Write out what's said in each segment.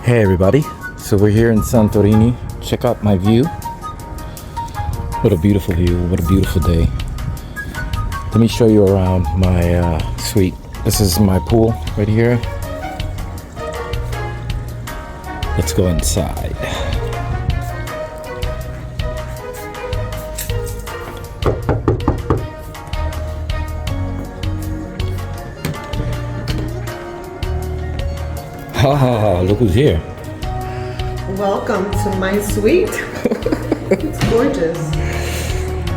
Hey everybody, so we're here in Santorini. Check out my view. What a beautiful view, what a beautiful day. Let me show you around my suite. This is my pool right here. Let's go inside. Ah, look who's here. Welcome to my suite. It's gorgeous.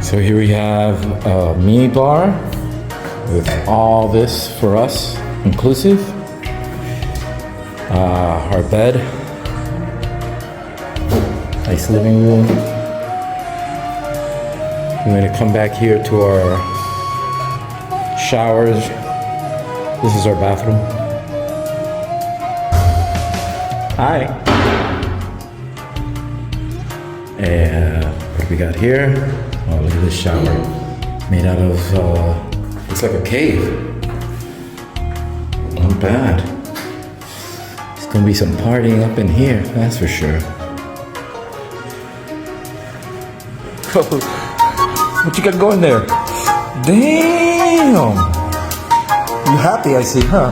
So here we have a mini bar with all this for us, inclusive. Our bed. Nice living room. I'm going to come back here to our showers. This is our bathroom. Hi. And what we got here? Oh, look at this shower. Made out of, looks like a cave. Not bad. There's gonna be some partying up in here, that's for sure. What you got going there? Damn! You happy, I see, huh?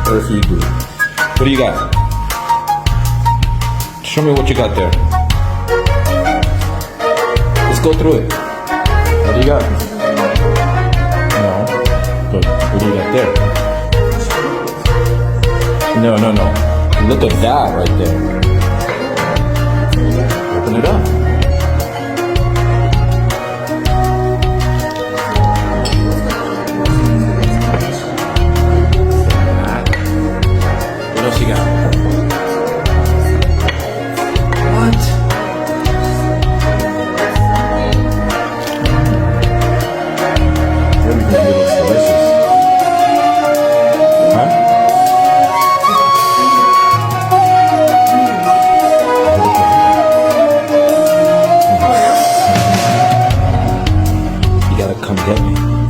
Or Hebrew. What do you got? Show me what you got there. Let's go through it. What do you got? No. But what do you got there? No. Look at that right there. Open it up. What else you got? Come get me.